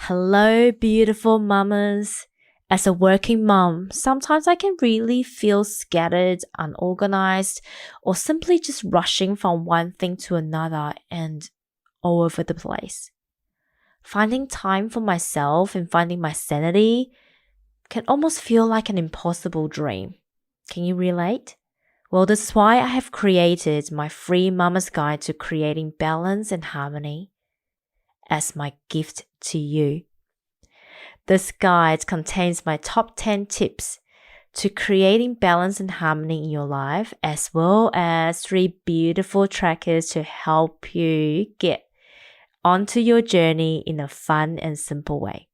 Hello, beautiful mamas. As a working mom, sometimes I can really feel scattered, unorganized, or simply just rushing from one thing to another and all over the place. Finding time for myself and finding my sanity can almost feel like an impossible dream. Can you relate? Well, this is why I have created my free Mama's Guide to Creating Balance and Harmony as my gift to you. This guide contains my top 10 tips to creating balance and harmony in your life, as well as 3 beautiful trackers to help you get onto your journey in a fun and simple way.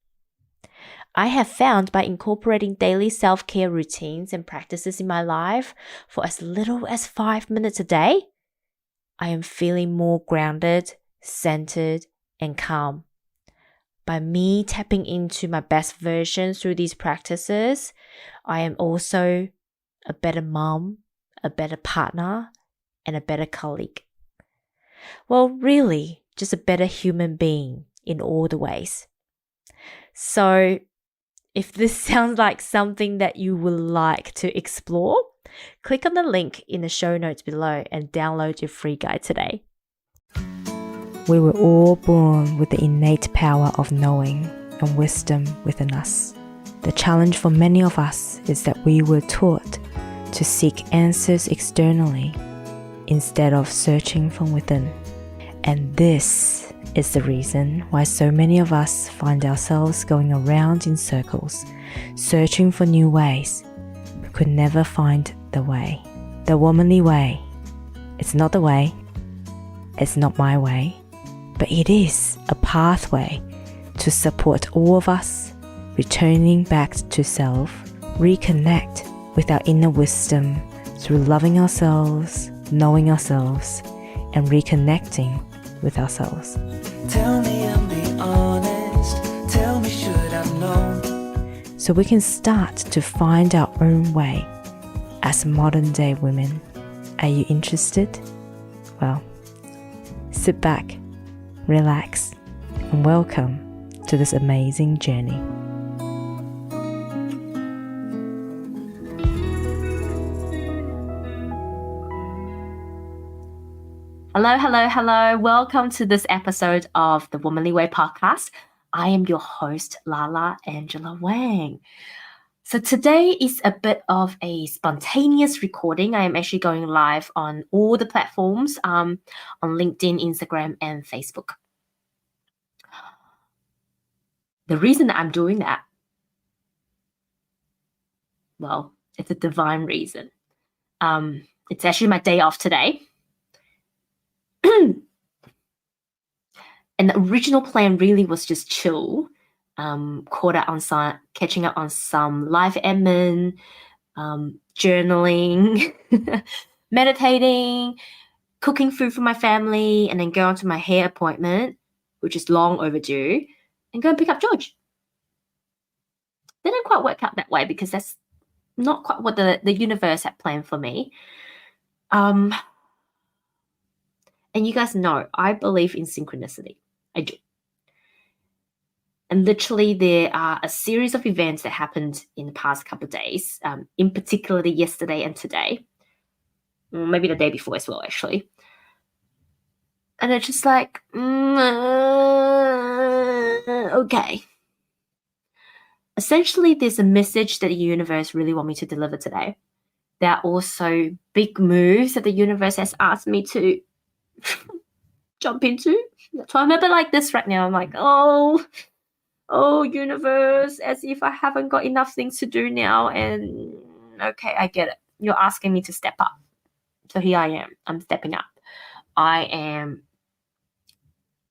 I have found by incorporating daily self-care routines and practices in my life for as little as 5 minutes a day, I am feeling more grounded, centered, and calm. By me tapping into my best version through these practices, I am also a better mom, a better partner, and a better colleague. Well, really, just a better human being in all the ways. So, if this sounds like something that you would like to explore, click on the link in the show notes below and download your free guide today. We were all born with the innate power of knowing and wisdom within us. The challenge for many of us is that we were taught to seek answers externally instead of searching from within. And this is the reason why so many of us find ourselves going around in circles, searching for new ways, but could never find the way. The womanly way. It's not the way. It's not my way. But it is a pathway to support all of us returning back to self, reconnect with our inner wisdom through loving ourselves, knowing ourselves, and reconnecting with ourselves. Tell me and be honest. Tell me should I've known. So we can start to find our own way as modern day women. Are you interested? Well, sit back, relax, and welcome to this amazing journey. Hello. Welcome to this episode of the Womanly Way podcast. I am your host, Lala Angela Wang. So today is a bit of a spontaneous recording. I am actually going live on all the platforms, on LinkedIn, Instagram, and Facebook. The reason that I'm doing that, well, it's a divine reason. It's actually my day off today. And the original plan really was just chill, catching up on some life admin, journaling, meditating, cooking food for my family, and then go on to my hair appointment, which is long overdue, and go and pick up George. Didn't quite work out that way because that's not quite what the universe had planned for me. And you guys know, I believe in synchronicity. I do. And literally there are a series of events that happened in the past couple of days, in particular yesterday and today. Maybe the day before as well, actually. And it's just like, okay. Essentially, there's a message that the universe really wants me to deliver today. There are also big moves that the universe has asked me to jump into. So I'm a bit like this right now. I'm like, oh, universe, as if I haven't got enough things to do now. And okay, I get it. You're asking me to step up. So here I am. I'm stepping up. I am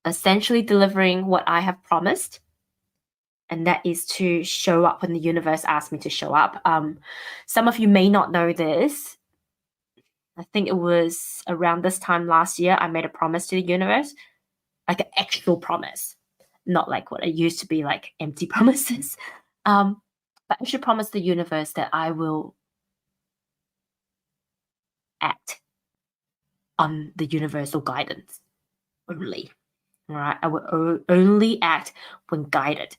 essentially delivering what I have promised. And that is to show up when the universe asks me to show up. Some of you may not know this. I think it was around this time last year, I made a promise to the universe, like an actual promise, not like what it used to be like empty promises. But I should promise the universe that I will act on the universal guidance only. right? I will only act when guided.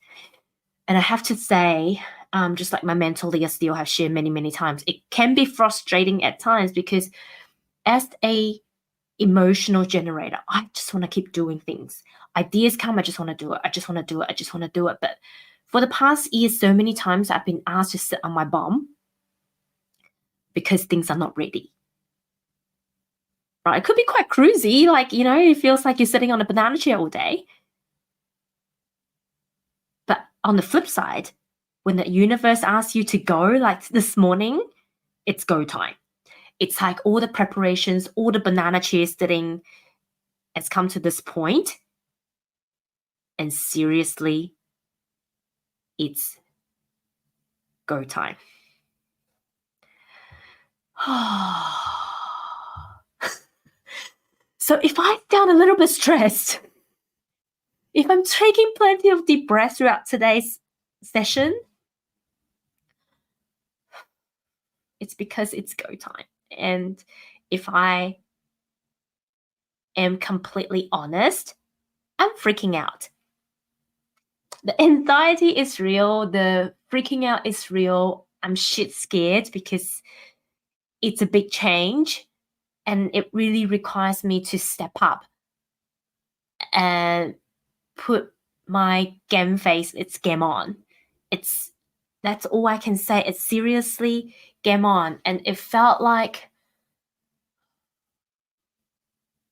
And I have to say, just like my mentor Leah Steele have shared many, many times, it can be frustrating at times because as a emotional generator, I just want to keep doing things. Ideas come, I just want to do it. I just want to do it. I just want to do it. But for the past year, so many times I've been asked to sit on my bum because things are not ready. Right? It could be quite cruisy, like, it feels like you're sitting on a banana chair all day. But on the flip side, when the universe asks you to go, like this morning, it's go time. It's like all the preparations, all the banana chair sitting has come to this point, and seriously, it's go time. So if I sound a little bit stressed, if I'm taking plenty of deep breaths throughout today's session, it's because it's go time. And if I am completely honest, I'm freaking out. The anxiety is real. The freaking out is real. I'm shit scared because it's a big change and it really requires me to step up and put my game face, it's game on. That's all I can say. It's seriously game on. And it felt like,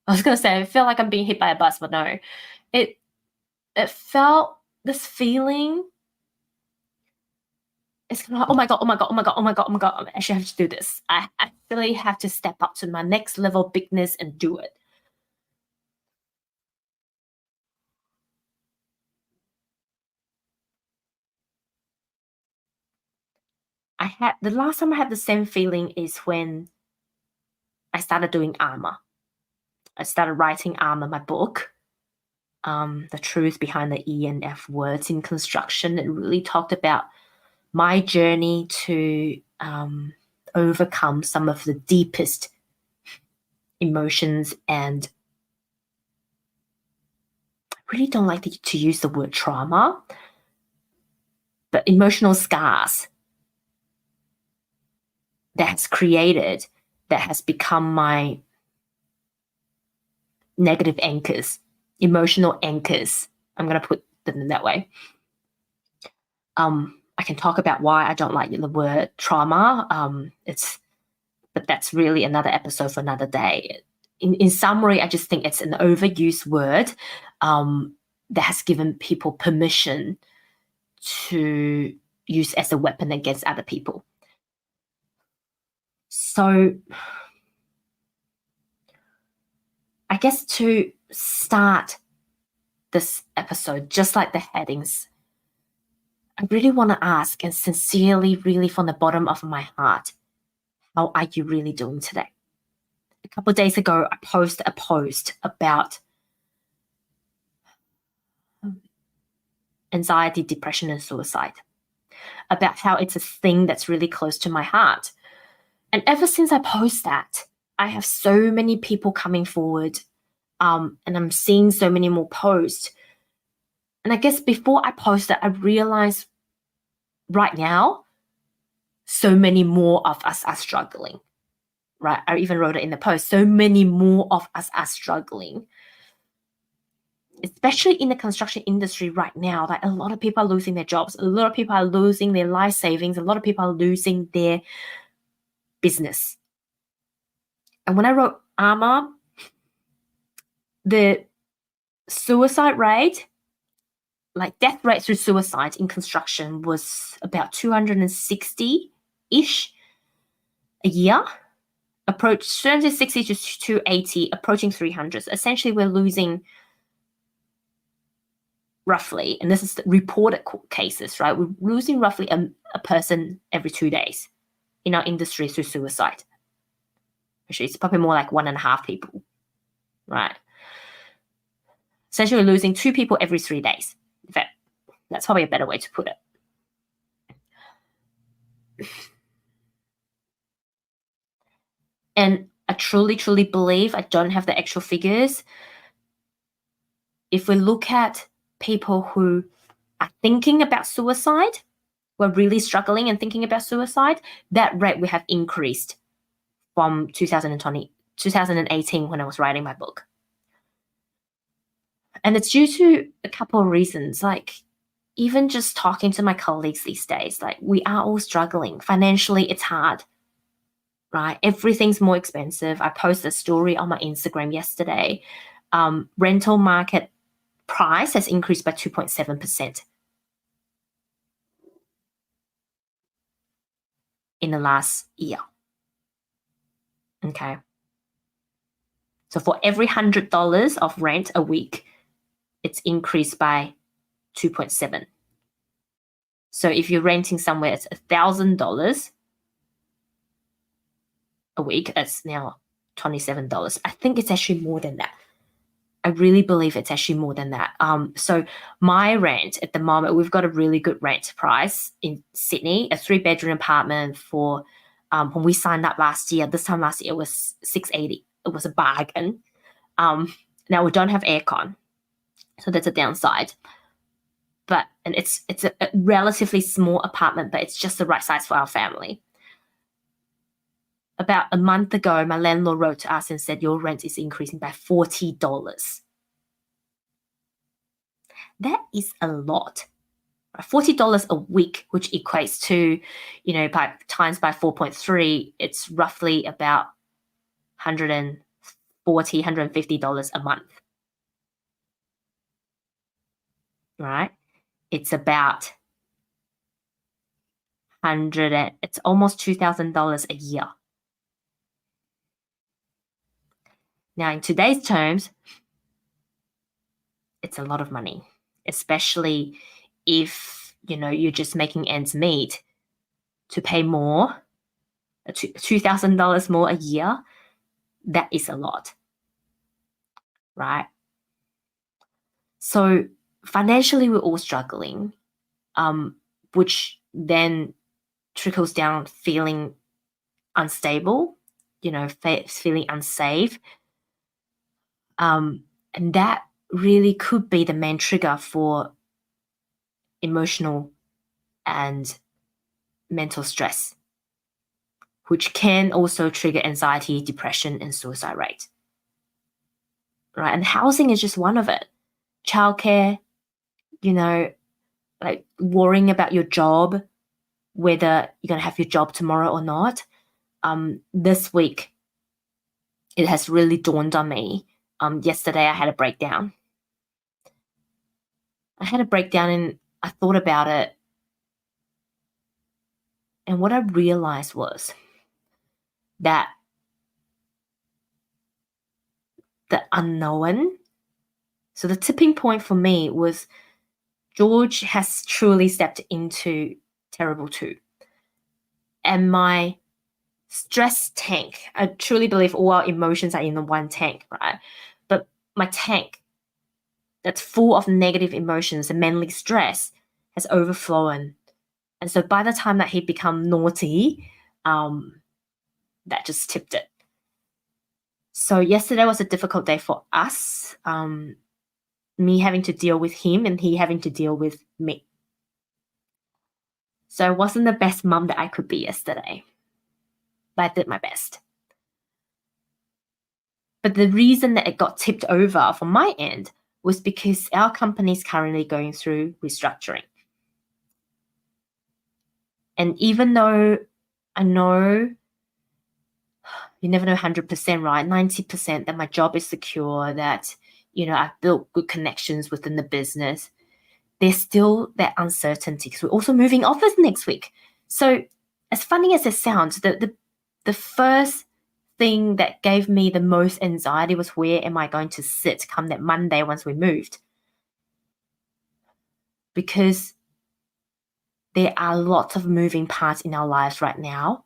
I was going to say, it felt like I'm being hit by a bus, but no. It felt this feeling. It's kind of like, oh my God, oh my God, oh my God, oh my God, oh my God. I actually have to do this. I actually have to step up to my next level of bigness and do it. The last time I had the same feeling is when I started doing armor. I started writing armor, my book. The truth behind the E and F words in construction. It really talked about my journey to overcome some of the deepest emotions, and I really don't like to use the word trauma, but emotional scars that has become my negative anchors, emotional anchors. I'm going to put them in that way. I can talk about why I don't like the word trauma. But that's really another episode for another day. In summary, I just think it's an overused word that has given people permission to use as a weapon against other people. So I guess to start this episode, just like the headings, I really want to ask, and sincerely, really from the bottom of my heart, how are you really doing today? A couple of days ago, I posted a post about anxiety, depression, and suicide, about how it's a thing that's really close to my heart. And ever since I post that, I have so many people coming forward, and I'm seeing so many more posts. And I guess before I posted, I realized right now, so many more of us are struggling, right? I even wrote it in the post. So many more of us are struggling, especially in the construction industry right now. Like a lot of people are losing their jobs. A lot of people are losing their life savings. A lot of people are losing their business. And when I wrote armor, the suicide rate, like death rate through suicide in construction, was about 260-ish a year. Approach 260 to 280, approaching 300. Essentially, we're losing roughly, and this is the reported cases, right? We're losing roughly a person every 2 days in our industry through suicide. Actually, it's probably more like 1.5 people, right? Essentially, we're losing 2 people every 3 days. In fact, that's probably a better way to put it. And I truly, truly believe, I don't have the actual figures, if we look at people who are thinking about suicide, who are really struggling and thinking about suicide, that rate would have increased from 2018 when I was writing my book. And it's due to a couple of reasons, like even just talking to my colleagues these days, like we are all struggling. Financially, it's hard, right? Everything's more expensive. I posted a story on my Instagram yesterday. Rental market price has increased by 2.7% in the last year. Okay. So for every $100 of rent a week, it's increased by 2.7. So if you're renting somewhere, it's $1,000 a week. It's now $27. I think it's actually more than that. I really believe it's actually more than that. So my rent at the moment, we've got a really good rent price in Sydney, a 3-bedroom apartment for when we signed up last year. This time last year it was $680. It was a bargain. Now we don't have aircon, so that's a downside. And it's a relatively small apartment, but it's just the right size for our family. About a month ago, my landlord wrote to us and said, your rent is increasing by $40. That is a lot. $40 a week, which equates to, by times by 4.3, it's roughly about $140, $150 a month. Right? It's about it's almost $2,000 a year. Now, in today's terms, it's a lot of money, especially if, you're just making ends meet. To pay more, $2,000 more a year, that is a lot, right? So financially, we're all struggling, which then trickles down feeling unstable, feeling unsafe. And that really could be the main trigger for emotional and mental stress, which can also trigger anxiety, depression, and suicide rate. Right? And housing is just one of it. Childcare, like worrying about your job, whether you're going to have your job tomorrow or not. This week, it has really dawned on me. Yesterday, I had a breakdown. And I thought about it. And what I realized was that the unknown, so the tipping point for me was George has truly stepped into terrible 2. And my stress tank, I truly believe all our emotions are in the one tank, right? But my tank that's full of negative emotions and mainly stress has overflown. And so by the time that he become naughty, that just tipped it. So yesterday was a difficult day for us, me having to deal with him and he having to deal with me. So I wasn't the best mum that I could be yesterday, but I did my best. But the reason that it got tipped over from my end was because our company is currently going through restructuring. And even though I know you never know 100%, right? 90% that my job is secure, that, I've built good connections within the business, there's still that uncertainty because we're also moving office next week. So as funny as it sounds, the first thing that gave me the most anxiety was where am I going to sit come that Monday once we moved? Because there are lots of moving parts in our lives right now.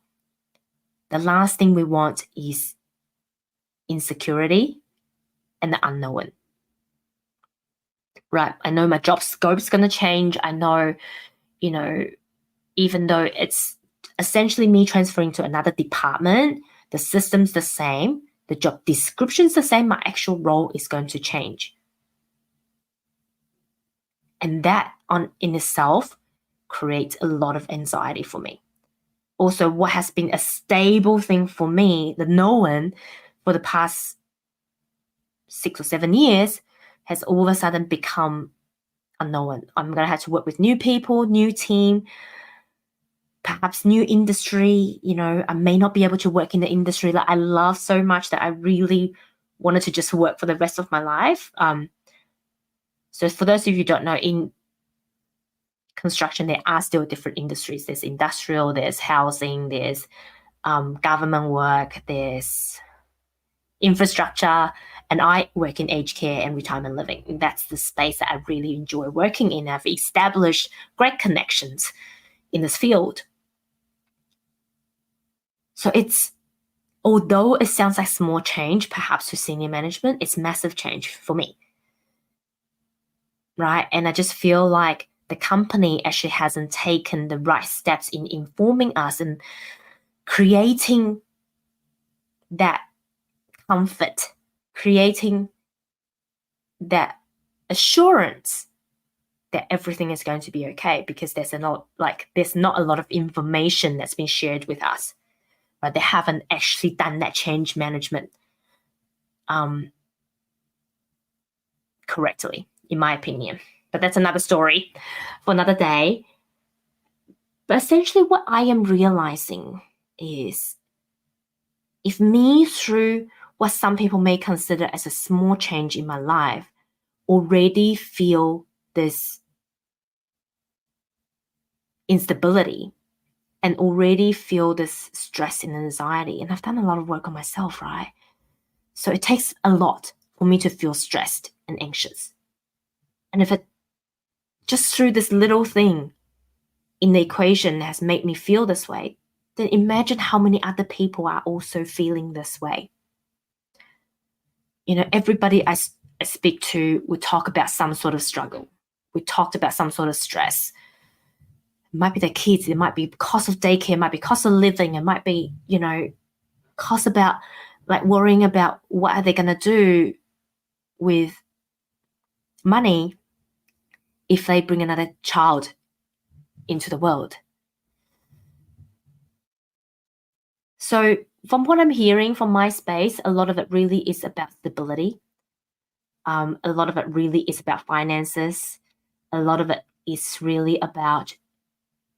The last thing we want is insecurity and the unknown. Right? I know my job scope is going to change. I know, even though it's essentially me transferring to another department, the system's the same, the job description's the same, my actual role is going to change. And that in itself creates a lot of anxiety for me. Also, what has been a stable thing for me, the known, for the past 6 or 7 years, has all of a sudden become unknown. I'm going to have to work with new people, new team, perhaps new industry. I may not be able to work in the industry that I love so much that I really wanted to just work for the rest of my life. So for those of you who don't know, in construction, there are still different industries. There's industrial, there's housing, there's government work, there's infrastructure, and I work in aged care and retirement living. And that's the space that I really enjoy working in. I've established great connections in this field. So although it sounds like small change, perhaps to senior management, it's massive change for me, right? And I just feel like the company actually hasn't taken the right steps in informing us and creating that comfort, creating that assurance that everything is going to be okay, because there's not a lot of information that's been shared with us, but they haven't actually done that change management correctly, in my opinion. But that's another story for another day. But essentially what I am realizing is, if me, through what some people may consider as a small change in my life, already feel this instability and already feel this stress and anxiety, and I've done a lot of work on myself, right? So it takes a lot for me to feel stressed and anxious. And if it just through this little thing in the equation has made me feel this way, then imagine how many other people are also feeling this way. Everybody I speak to would talk about some sort of struggle. We talked about some sort of stress. It might be their kids, it might be cost of daycare, it might be cost of living, it might be, cost about worrying about what are they going to do with money if they bring another child into the world. So from what I'm hearing from my space, a lot of it really is about stability. A lot of it really is about finances. A lot of it is really about,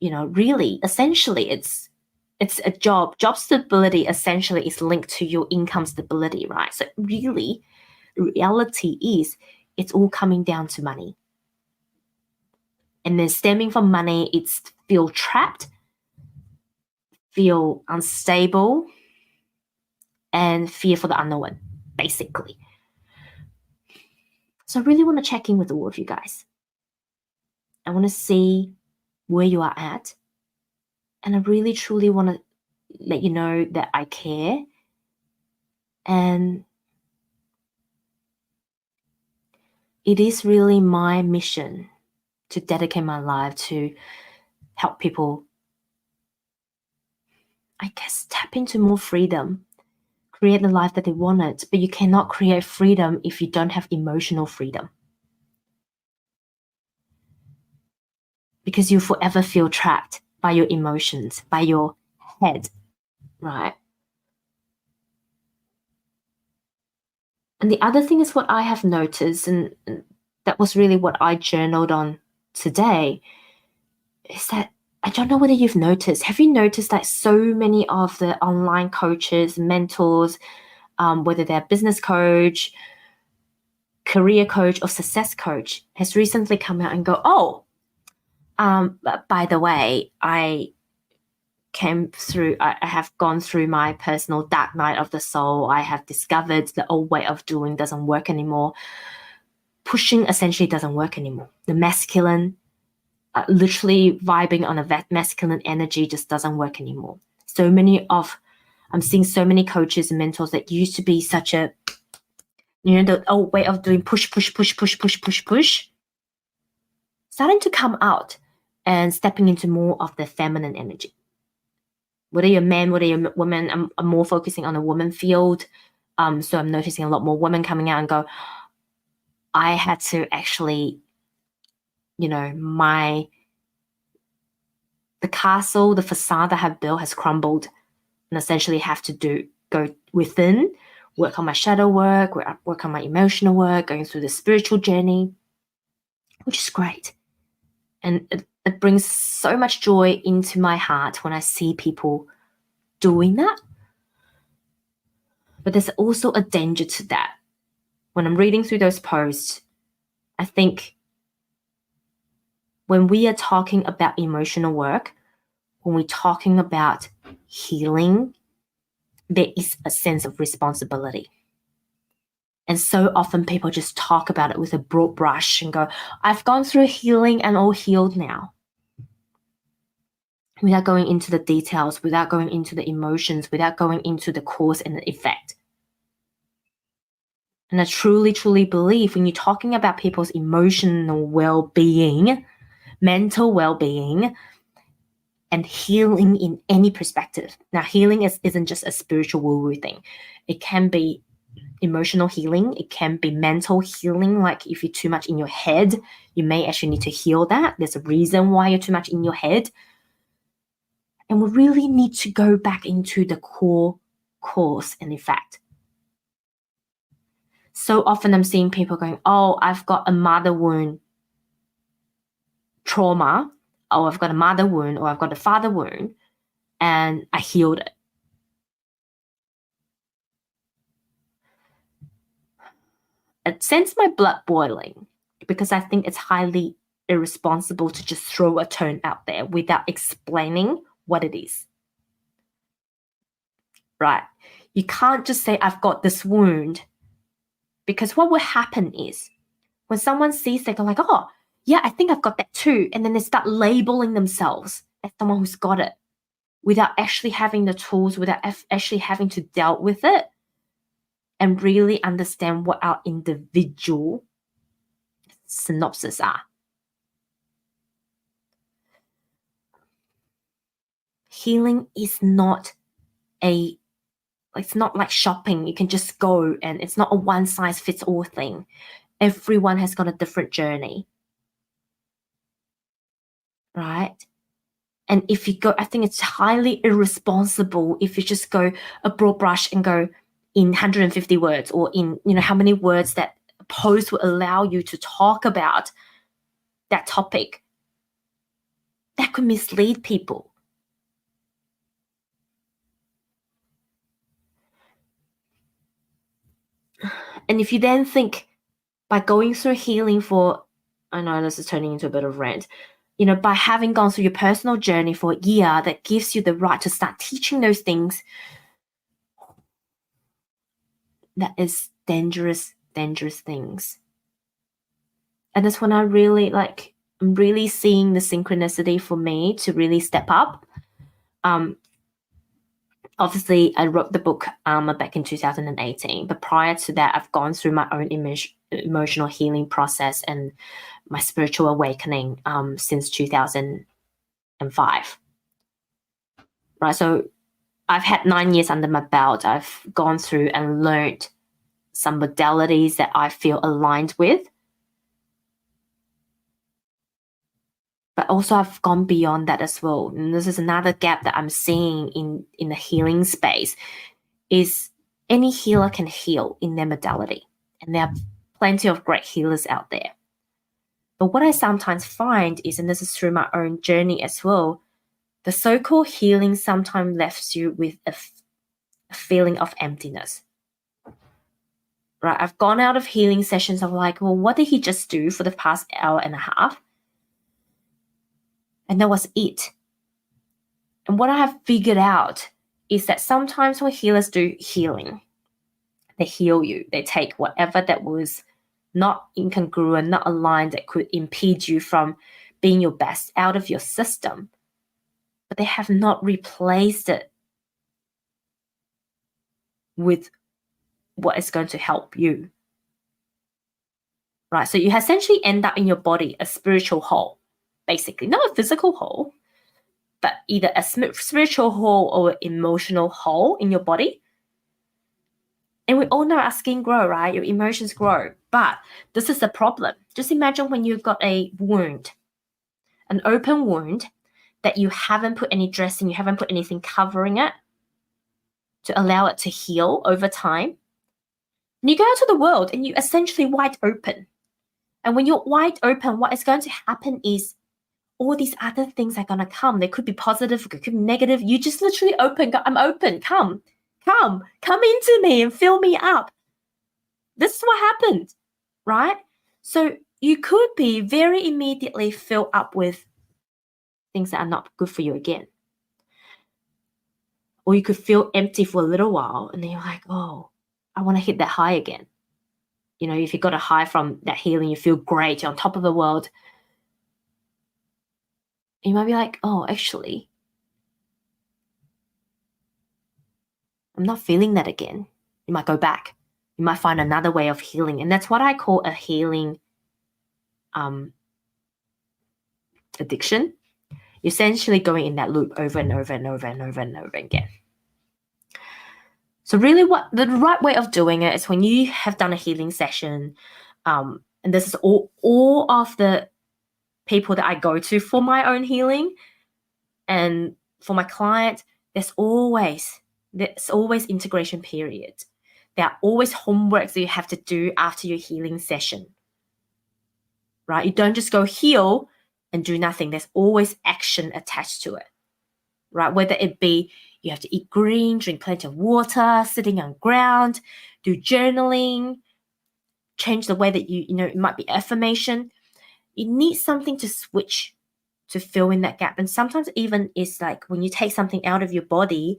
really, essentially, it's a job. Job stability essentially is linked to your income stability, right? So really, reality is it's all coming down to money. And then stemming from money, it's feel trapped, feel unstable, and fear for the unknown, basically. So I really want to check in with all of you guys. I want to see where you are at. And I really, truly want to let you know that I care. And it is really my mission to dedicate my life to help people, I guess, tap into more freedom, create the life that they wanted. But you cannot create freedom if you don't have emotional freedom, because you forever feel trapped by your emotions, by your head, right? And the other thing is what I have noticed, and that was really what I journaled on today, is that I don't know whether you've noticed. Have you noticed that so many of the online coaches, mentors, whether they're business coach, career coach, or success coach, has recently come out and go, by the way, I have gone through my personal dark night of the soul. I have discovered the old way of doing doesn't work anymore. Pushing essentially doesn't work anymore. The masculine, literally vibing on a masculine energy just doesn't work anymore. I'm seeing so many coaches and mentors that used to be such a, the old way of doing push, starting to come out and stepping into more of the feminine energy. Whether you're a man, whether you're a woman, I'm more focusing on the woman field. So I'm noticing a lot more women coming out and go, I had to actually the castle, the facade I have built has crumbled, and essentially have to go within, work on my shadow work, work on my emotional work, going through the spiritual journey, which is great. And it brings so much joy into my heart when I see people doing that. But there's also a danger to that. When I'm reading through those posts, I think when we are talking about emotional work, when we're talking about healing, there is a sense of responsibility. And so often people just talk about it with a broad brush and go, I've gone through healing and all healed now. Without going into the details, without going into the emotions, without going into the cause and the effect. And I truly, truly believe when you're talking about people's emotional well-being, mental well-being, and healing in any perspective. Now, healing isn't just a spiritual woo-woo thing. It can be emotional healing. It can be mental healing. Like if you're too much in your head, you may actually need to heal that. There's a reason why you're too much in your head. And we really need to go back into the core cause and effect. So often I'm seeing people going, oh, I've got a mother wound trauma, or I've got a mother wound, or I've got a father wound, and I healed it. It sends my blood boiling because I think it's highly irresponsible to just throw a term out there without explaining what it is. Right? You can't just say, I've got this wound, because what will happen is when someone sees that, they're like, oh, yeah, I think I've got that too. And then they start labeling themselves as someone who's got it without actually having the tools, without actually having to deal with it and really understand what our individual synopsis are. Healing is not it's not like shopping. You can just go, and it's not a one-size-fits-all thing. Everyone has got a different journey, right? And if you go, I think it's highly irresponsible if you just go a broad brush and go in 150 words or in, how many words that a post will allow you to talk about that topic. That could mislead people. And if you then think by going through healing for, I know this is turning into a bit of rant, by having gone through your personal journey for a year, that gives you the right to start teaching those things, that is dangerous, dangerous things. And that's when I really I'm really seeing the synchronicity for me to really step up. Obviously, I wrote the book back in 2018, but prior to that, I've gone through my own emotional healing process and my spiritual awakening since 2005. Right, so I've had 9 years under my belt. I've gone through and learned some modalities that I feel aligned with. But also I've gone beyond that as well. And this is another gap that I'm seeing in the healing space, is any healer can heal in their modality. And there are plenty of great healers out there. But what I sometimes find is, and this is through my own journey as well, the so-called healing sometimes left you with a feeling of emptiness. Right? I've gone out of healing sessions of like, well, what did he just do for the past hour and a half? And that was it. And what I have figured out is that sometimes when healers do healing, they heal you. They take whatever that was not incongruent, not aligned, that could impede you from being your best out of your system. But they have not replaced it with what is going to help you. Right? So you essentially end up in your body a spiritual hole, basically. Not a physical hole, but either a spiritual hole or an emotional hole in your body. And we all know our skin grow, right? Your emotions grow. But this is the problem. Just imagine when you've got a wound, an open wound that you haven't put any dressing, you haven't put anything covering it to allow it to heal over time. And you go out to the world and you're essentially wide open. And when you're wide open, what is going to happen is all these other things are going to come. They could be positive, they could be negative. You just literally open, go, I'm open, come into me and fill me up. This is what happened, right? So you could be very immediately filled up with things that are not good for you again. Or you could feel empty for a little while and then you're like, oh, I want to hit that high again. You know, if you got a high from that healing, you feel great, you're on top of the world. You might be like, oh, actually, I'm not feeling that again. You might go back. You might find another way of healing. And that's what I call a healing addiction. You're essentially going in that loop over and over and over and over and over again. So really what the right way of doing it is when you have done a healing session, and this is all of the people that I go to for my own healing and for my client, there's always integration period. There are always homework that you have to do after your healing session, right? You don't just go heal and do nothing. There's always action attached to it, right? Whether it be you have to eat green, drink plenty of water, sitting on ground, do journaling, change the way that you know, it might be affirmation. You need something to switch to fill in that gap. And sometimes even it's like when you take something out of your body,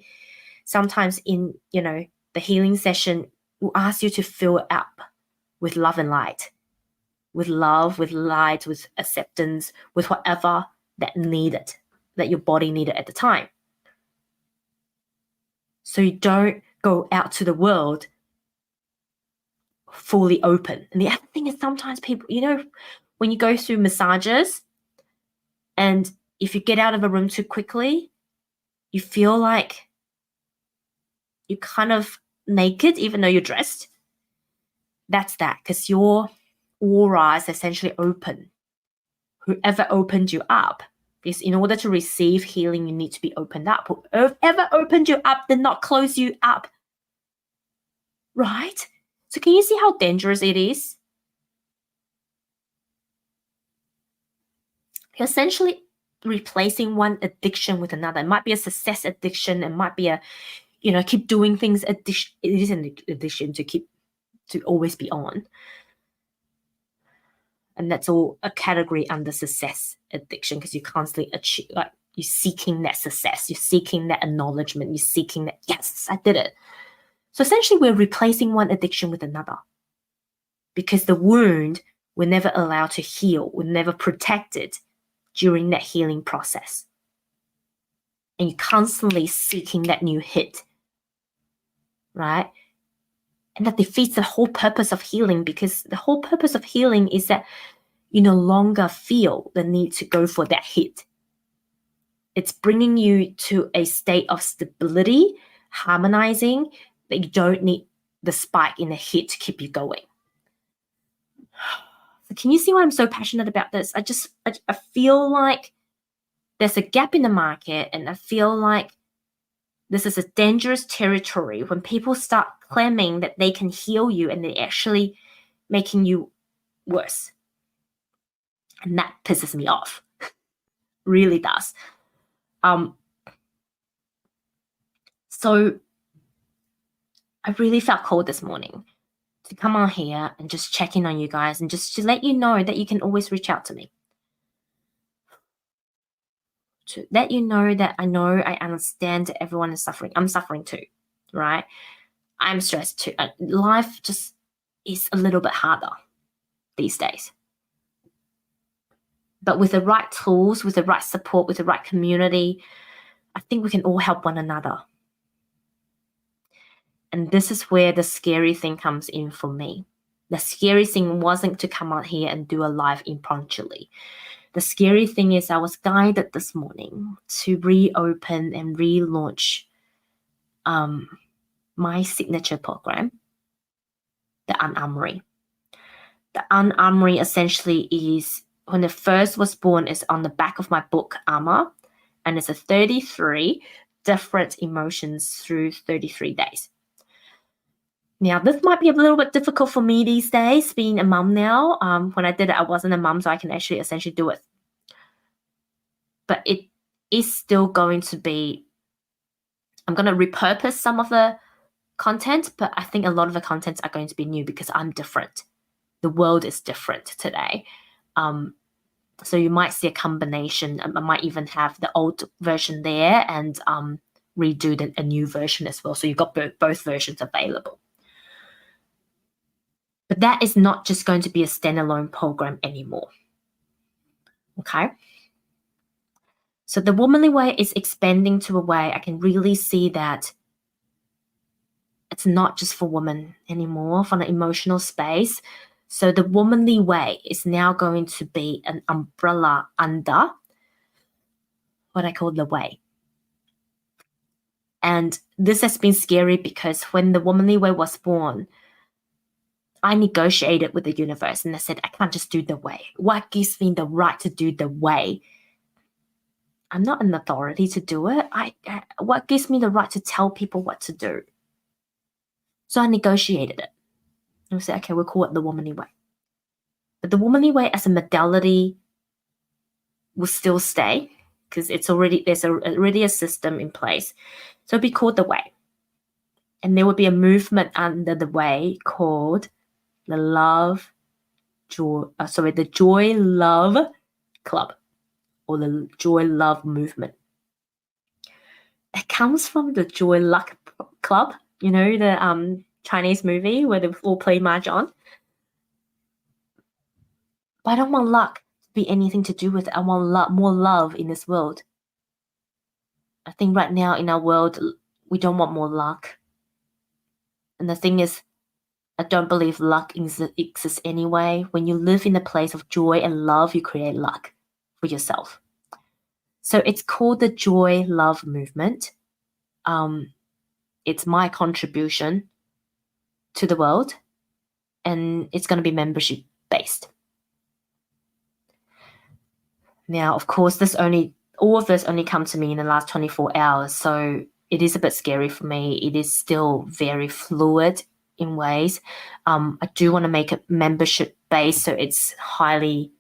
sometimes in, you know, the healing session will ask you to fill it up with love and light, with love, with light, with acceptance, with whatever that your body needed at the time. So you don't go out to the world fully open. And the other thing is sometimes people, you know, when you go through massages and if you get out of a room too quickly, you feel like you're kind of naked even though you're dressed. That's that, because your aura is essentially open. Whoever opened you up, because in order to receive healing, you need to be opened up. Whoever opened you up did not close you up. Right? So can you see how dangerous it is? You're essentially replacing one addiction with another. It might be a success addiction. It might be a, you know, keep doing things addiction. It is an addiction to always be on. And that's all a category under success addiction, because you constantly achieve, like you're seeking that success, you're seeking that acknowledgement, you're seeking that, yes, I did it. So essentially we're replacing one addiction with another because the wound we're never allowed to heal, we're never protected during that healing process. And you're constantly seeking that new hit, right? And that defeats the whole purpose of healing, because the whole purpose of healing is that you no longer feel the need to go for that hit. It's bringing you to a state of stability, harmonizing, that you don't need the spike in the hit to keep you going. So can you see why I'm so passionate about this? I feel like there's a gap in the market, and I feel like this is a dangerous territory when people start claiming that they can heal you and they're actually making you worse. And that pisses me off. Really does. So I really felt called this morning to come on here and just check in on you guys and just to let you know that you can always reach out to me. To let you know that I know I understand that everyone is suffering. I'm suffering too, right? I'm stressed too. Life just is a little bit harder these days. But with the right tools, with the right support, with the right community, I think we can all help one another. And this is where the scary thing comes in for me. The scary thing wasn't to come out here and do a live impromptu. The scary thing is I was guided this morning to reopen and relaunch my signature program, the Unarmory. The armory essentially is, when the first was born, is on the back of my book, Armor, and it's a 33 different emotions through 33 days. Now, this might be a little bit difficult for me these days, being a mum now. When I did it, I wasn't a mum, so I can actually essentially do it. But it is still going to be, I'm going to repurpose some of the content, but I think a lot of the contents are going to be new because I'm different. The world is different today. So you might see a combination. I might even have the old version there and redo a new version as well. So you've got both versions available. But that is not just going to be a standalone program anymore. Okay? So the womanly way is expanding to a way I can really see that it's not just for women anymore, from an emotional space. So the womanly way is now going to be an umbrella under what I call the way. And this has been scary because when the womanly way was born, I negotiated with the universe and I said, I can't just do the way. What gives me the right to do the way? I'm not an authority to do it. What gives me the right to tell people what to do? So I negotiated it. And we said, okay, we'll call it the womanly way. But the womanly way as a modality will still stay because there's already a system in place. So it'll be called the way. And there will be a movement under the way called the Joy Love Club, or the Joy Love Movement. It comes from the Joy Luck Club, you know, the Chinese movie where they all play mahjong. But I don't want luck to be anything to do with it. I want more love in this world. I think right now in our world, we don't want more luck. And the thing is, I don't believe luck exists anyway. When you live in a place of joy and love, you create luck for yourself. So it's called the Joy Love Movement. It's my contribution to the world, and it's going to be membership based. Now, of course, all of this only come to me in the last 24 hours, so it is a bit scary for me. It is still very fluid in ways. I do want to make it membership based, so it's highly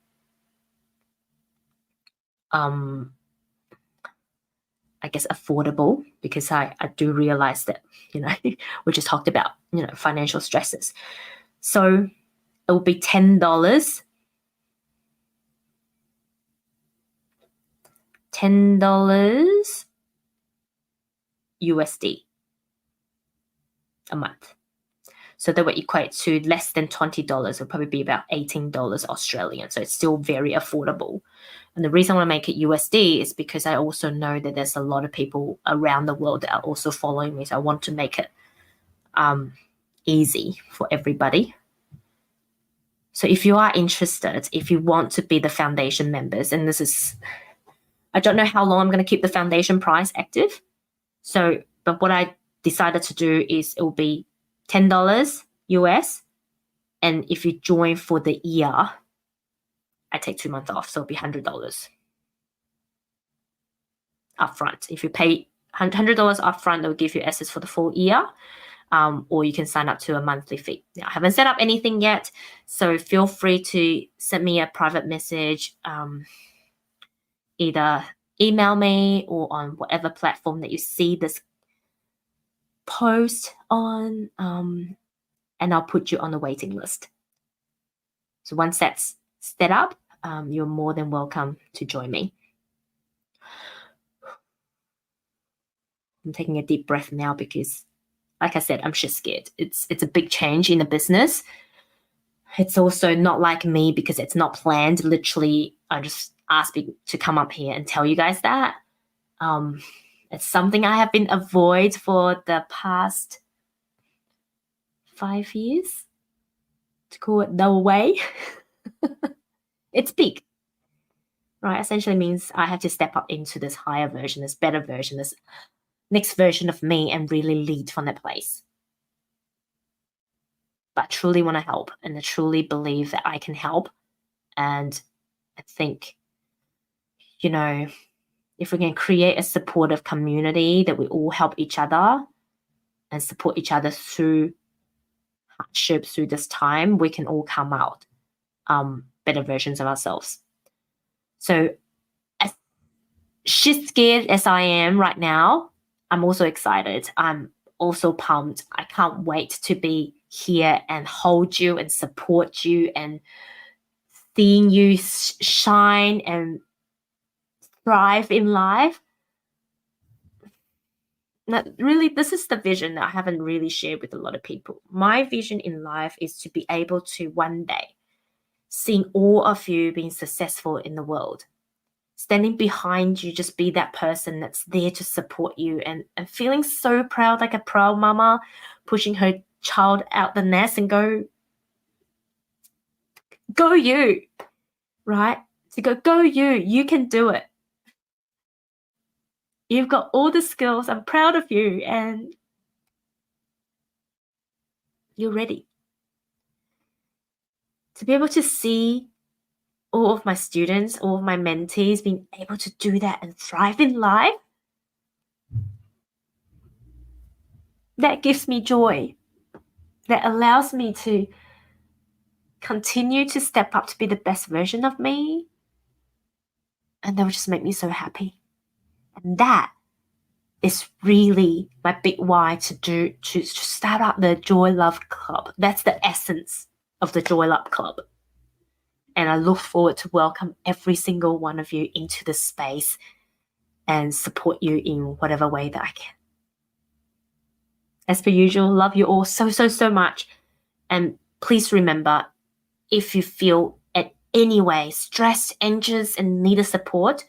I guess affordable, because I do realize that, you know, we just talked about, you know, financial stresses. So it will be $10. $10 USD a month. So that would equate to less than $20. It'll probably be about $18 Australian. So it's still very affordable. And the reason I want to make it USD is because I also know that there's a lot of people around the world that are also following me. So I want to make it easy for everybody. So if you are interested, if you want to be the foundation members, and I don't know how long I'm going to keep the foundation price active. But what I decided to do is it will be $10 US. And if you join for the year, I take 2 months off. So it'll be $100 upfront. If you pay $100 upfront, they'll give you access for the full year. Or you can sign up to a monthly fee. Now, I haven't set up anything yet, so feel free to send me a private message, either email me or on whatever platform that you see this post on, and I'll put you on the waiting list. So once that's set up, you're more than welcome to join me. I'm taking a deep breath now because, like I said, I'm just scared. It's a big change in the business. It's also not like me because it's not planned. Literally, I just asked people to come up here and tell you guys that. It's something I have been avoid for the past 5 years. To call it the way. It's big. Right? Essentially means I have to step up into this higher version, this better version, this next version of me, and really lead from that place. but I truly want to help, and I truly believe that I can help. And I think, if we can create a supportive community that we all help each other and support each other through hardship, through this time, we can all come out better versions of ourselves. So as shit scared as I am right now, I'm also excited. I'm also pumped. I can't wait to be here and hold you and support you and seeing you shine and thrive in life. Now, really, this is the vision that I haven't really shared with a lot of people. My vision in life is to be able to one day seeing all of you being successful in the world, standing behind you, just be that person that's there to support you and feeling so proud, like a proud mama pushing her child out the nest and go you, right? To go you can do it. You've got all the skills. I'm proud of you and you're ready. To be able to see all of my students, all of my mentees being able to do that and thrive in life, that gives me joy. That allows me to continue to step up to be the best version of me. And that will just make me so happy. And that is really my big why to start up the Joy Love Club. That's the essence of the Joy Love Club. And I look forward to welcome every single one of you into this space and support you in whatever way that I can. As per usual, love you all so, so, so much. And please remember, if you feel at any way stressed, anxious, and need a support,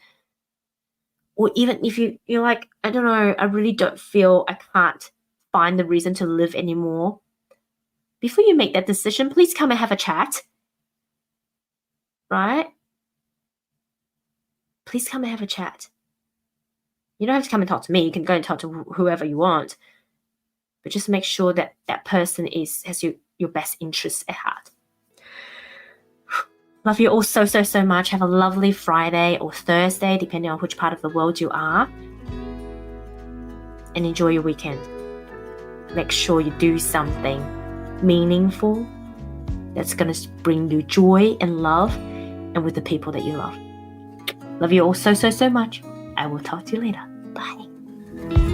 or even if you're like, I don't know, I really don't feel, I can't find the reason to live anymore, before you make that decision, please come and have a chat, right? Please come and have a chat. You don't have to come and talk to me. You can go and talk to whoever you want. But just make sure that that person has your best interests at heart. Love you all so, so, so much. Have a lovely Friday or Thursday, depending on which part of the world you are. And enjoy your weekend. Make sure you do something meaningful that's going to bring you joy and love and with the people that you love. Love you all so, so, so much. I will talk to you later. Bye.